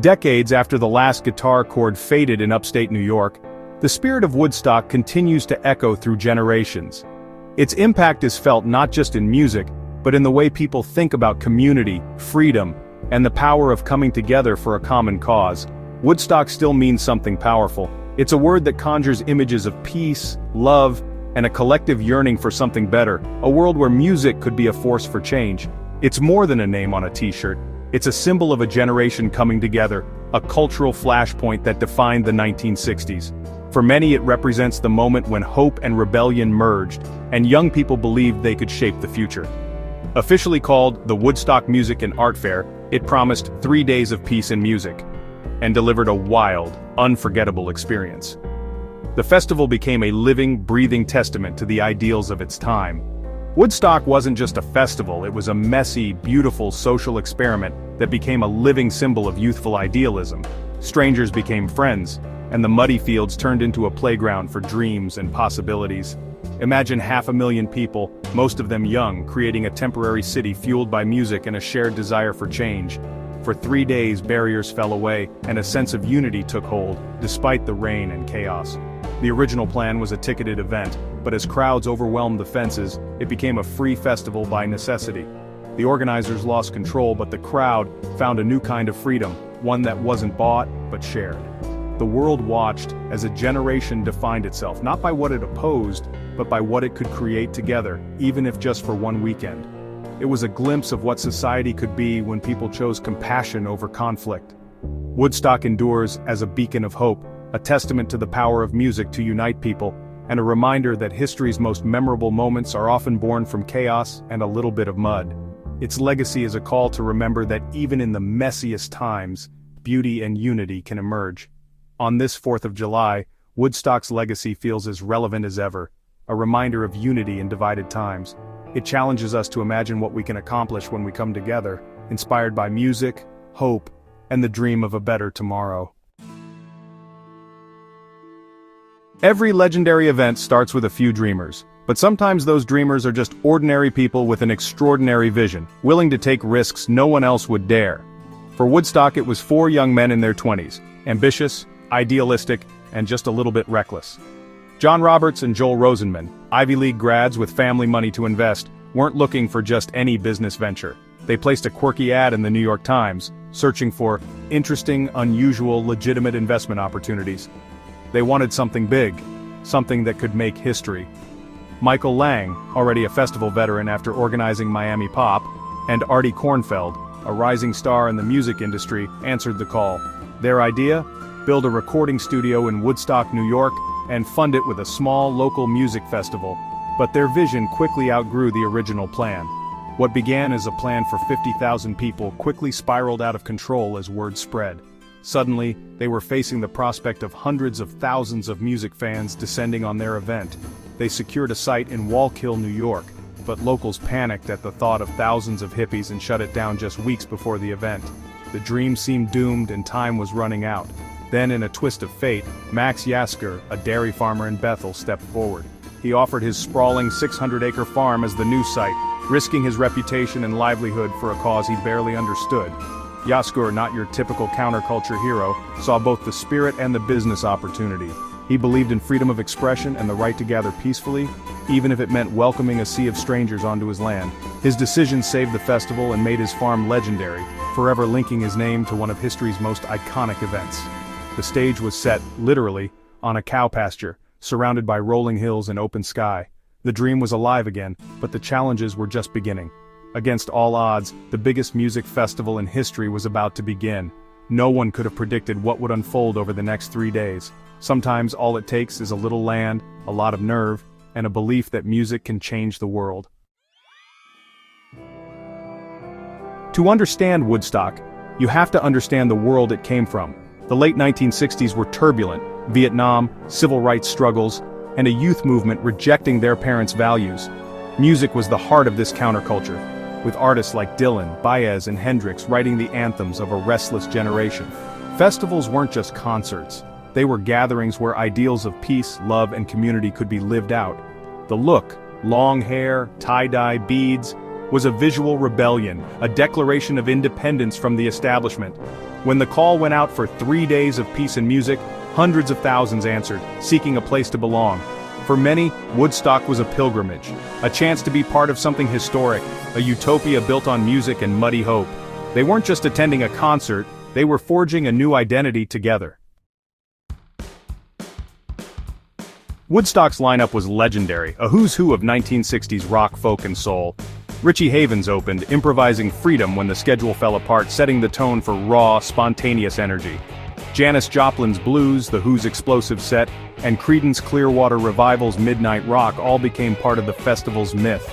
Decades after the last guitar chord faded in upstate New York, the spirit of Woodstock continues to echo through generations. Its impact is felt not just in music, but in the way people think about community, freedom, and the power of coming together for a common cause. Woodstock still means something powerful. It's a word that conjures images of peace, love, and a collective yearning for something better, a world where music could be a force for change. It's more than a name on a t-shirt. It's a symbol of a generation coming together, a cultural flashpoint that defined the 1960s. For many, it represents the moment when hope and rebellion merged, and young people believed they could shape the future. Officially called the Woodstock Music and Art Fair, it promised 3 days of peace and music, and delivered a wild, unforgettable experience. The festival became a living, breathing testament to the ideals of its time. Woodstock wasn't just a festival, it was a messy, beautiful social experiment that became a living symbol of youthful idealism. Strangers became friends, and the muddy fields turned into a playground for dreams and possibilities. Imagine 500,000 people, most of them young, creating a temporary city fueled by music and a shared desire for change. For 3 days, barriers fell away, and a sense of unity took hold, despite the rain and chaos. The original plan was a ticketed event, but as crowds overwhelmed the fences, it became a free festival by necessity. The organizers lost control, but the crowd found a new kind of freedom, one that wasn't bought, but shared. The world watched as a generation defined itself, not by what it opposed, but by what it could create together, even if just for one weekend. It was a glimpse of what society could be when people chose compassion over conflict. Woodstock endures as a beacon of hope, a testament to the power of music to unite people, and a reminder that history's most memorable moments are often born from chaos and a little bit of mud. Its legacy is a call to remember that even in the messiest times, beauty and unity can emerge. On this 4th of July, Woodstock's legacy feels as relevant as ever, a reminder of unity in divided times. It challenges us to imagine what we can accomplish when we come together, inspired by music, hope, and the dream of a better tomorrow. Every legendary event starts with a few dreamers, but sometimes those dreamers are just ordinary people with an extraordinary vision, willing to take risks no one else would dare. For Woodstock, it was 4 young men in their 20s, ambitious, idealistic, and just a little bit reckless. John Roberts and Joel Rosenman, Ivy League grads with family money to invest, weren't looking for just any business venture. They placed a quirky ad in the New York Times, searching for interesting, unusual, legitimate investment opportunities. They wanted something big, something that could make history. Michael Lang, already a festival veteran after organizing Miami Pop, and Artie Kornfeld, a rising star in the music industry, answered the call. Their idea? Build a recording studio in Woodstock, New York, and fund it with a small local music festival. But their vision quickly outgrew the original plan. What began as a plan for 50,000 people quickly spiraled out of control as word spread. Suddenly, they were facing the prospect of hundreds of thousands of music fans descending on their event. They secured a site in Wallkill, New York, but locals panicked at the thought of thousands of hippies and shut it down just weeks before the event. The dream seemed doomed and time was running out. Then, in a twist of fate, Max Yasker, a dairy farmer in Bethel, stepped forward. He offered his sprawling 600-acre farm as the new site, risking his reputation and livelihood for a cause he barely understood. Yasker, not your typical counterculture hero, saw both the spirit and the business opportunity. He believed in freedom of expression and the right to gather peacefully, even if it meant welcoming a sea of strangers onto his land. His decision saved the festival and made his farm legendary, forever linking his name to one of history's most iconic events. The stage was set, literally, on a cow pasture, surrounded by rolling hills and open sky. The dream was alive again, but the challenges were just beginning. Against all odds, the biggest music festival in history was about to begin. No one could have predicted what would unfold over the next 3 days. Sometimes all it takes is a little land, a lot of nerve, and a belief that music can change the world. To understand Woodstock, you have to understand the world it came from. The late 1960s were turbulent: Vietnam, civil rights struggles, and a youth movement rejecting their parents' values. Music was the heart of this counterculture, with artists like Dylan, Baez, and Hendrix writing the anthems of a restless generation. Festivals weren't just concerts. They were gatherings where ideals of peace, love, and community could be lived out. The look, long hair, tie-dye, beads, was a visual rebellion, a declaration of independence from the establishment. When the call went out for 3 days of peace and music, hundreds of thousands answered, seeking a place to belong. For many, Woodstock was a pilgrimage, a chance to be part of something historic, a utopia built on music and muddy hope. They weren't just attending a concert, they were forging a new identity together. Woodstock's lineup was legendary, a who's who of 1960s rock, folk and soul. Richie Havens opened, improvising freedom when the schedule fell apart, setting the tone for raw, spontaneous energy. Janis Joplin's blues, The Who's explosive set, and Creedence Clearwater Revival's Midnight Rock all became part of the festival's myth.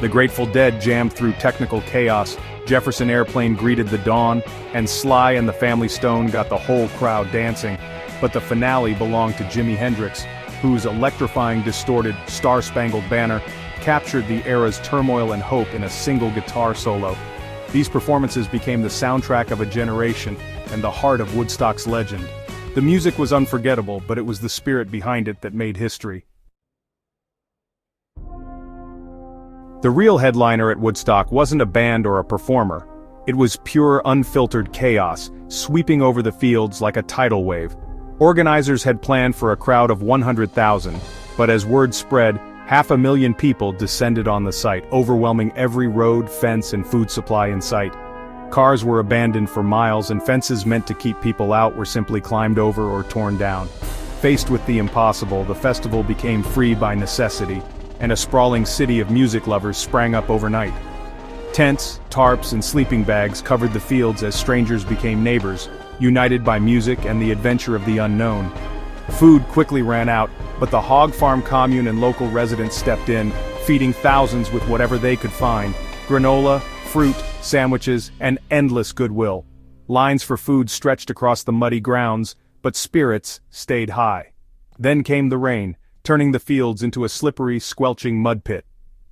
The Grateful Dead jammed through technical chaos, Jefferson Airplane greeted the dawn, and Sly and the Family Stone got the whole crowd dancing. But the finale belonged to Jimi Hendrix, whose electrifying distorted Star-Spangled Banner captured the era's turmoil and hope in a single guitar solo. These performances became the soundtrack of a generation and the heart of Woodstock's legend. The music was unforgettable, but it was the spirit behind it that made history. The real headliner at Woodstock wasn't a band or a performer. It was pure, unfiltered chaos, sweeping over the fields like a tidal wave. Organizers had planned for a crowd of 100,000, but as word spread, 500,000 people descended on the site, overwhelming every road, fence, and food supply in sight. Cars were abandoned for miles, and fences meant to keep people out were simply climbed over or torn down. Faced with the impossible, the festival became free by necessity, and a sprawling city of music lovers sprang up overnight. Tents, tarps, and sleeping bags covered the fields as strangers became neighbors, united by music and the adventure of the unknown. Food quickly ran out, but the hog farm commune and local residents stepped in, feeding thousands with whatever they could find: granola, fruit, sandwiches, and endless goodwill. Lines for food stretched across the muddy grounds, but spirits stayed high. Then came the rain, turning the fields into a slippery, squelching mud pit.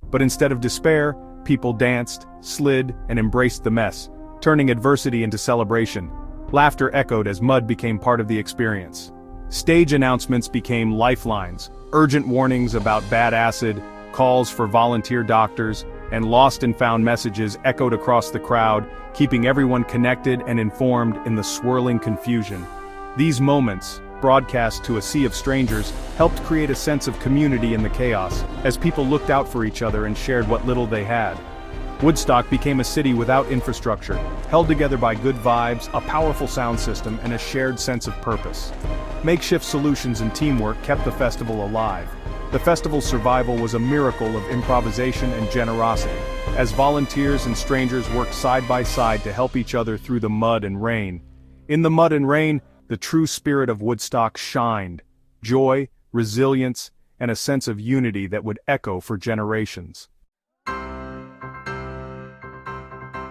But instead of despair, people danced, slid, and embraced the mess, turning adversity into celebration. Laughter echoed as mud became part of the experience. Stage announcements became lifelines, urgent warnings about bad acid, calls for volunteer doctors, and lost and found messages echoed across the crowd, keeping everyone connected and informed in the swirling confusion. These moments, broadcast to a sea of strangers, helped create a sense of community in the chaos, as people looked out for each other and shared what little they had. Woodstock became a city without infrastructure, held together by good vibes, a powerful sound system, and a shared sense of purpose. Makeshift solutions and teamwork kept the festival alive. The festival's survival was a miracle of improvisation and generosity, as volunteers and strangers worked side by side to help each other through the mud and rain. In the mud and rain, the true spirit of Woodstock shined: joy, resilience, and a sense of unity that would echo for generations.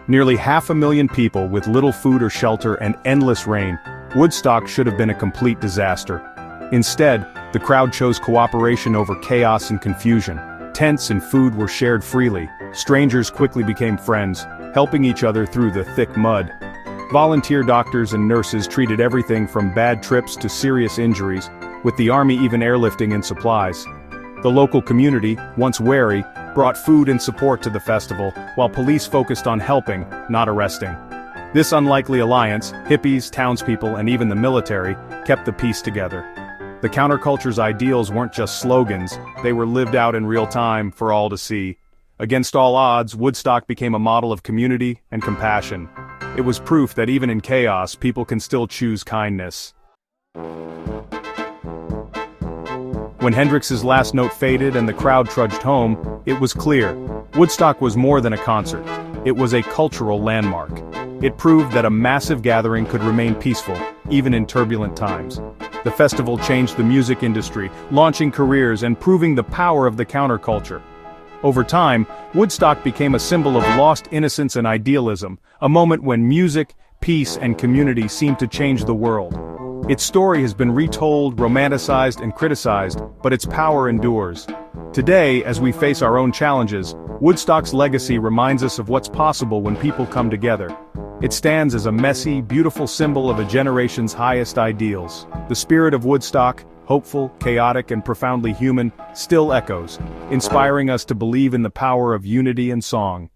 Nearly 500,000 people with little food or shelter and endless rain, Woodstock should have been a complete disaster. Instead, the crowd chose cooperation over chaos and confusion. Tents and food were shared freely. Strangers quickly became friends, helping each other through the thick mud. Volunteer doctors and nurses treated everything from bad trips to serious injuries, with the army even airlifting in supplies. The local community, once wary, brought food and support to the festival, while police focused on helping, not arresting. This unlikely alliance, hippies, townspeople, and even the military, kept the peace together. The counterculture's ideals weren't just slogans, they were lived out in real time for all to see. Against all odds, Woodstock became a model of community and compassion. It was proof that even in chaos, people can still choose kindness. When Hendrix's last note faded and the crowd trudged home, it was clear: Woodstock was more than a concert. It was a cultural landmark. It proved that a massive gathering could remain peaceful, even in turbulent times. The festival changed the music industry, launching careers and proving the power of the counterculture. Over time, Woodstock became a symbol of lost innocence and idealism, a moment when music, peace, and community seemed to change the world. Its story has been retold, romanticized, and criticized, but its power endures. Today, as we face our own challenges, Woodstock's legacy reminds us of what's possible when people come together. It stands as a messy, beautiful symbol of a generation's highest ideals. The spirit of Woodstock, hopeful, chaotic, and profoundly human, still echoes, inspiring us to believe in the power of unity and song.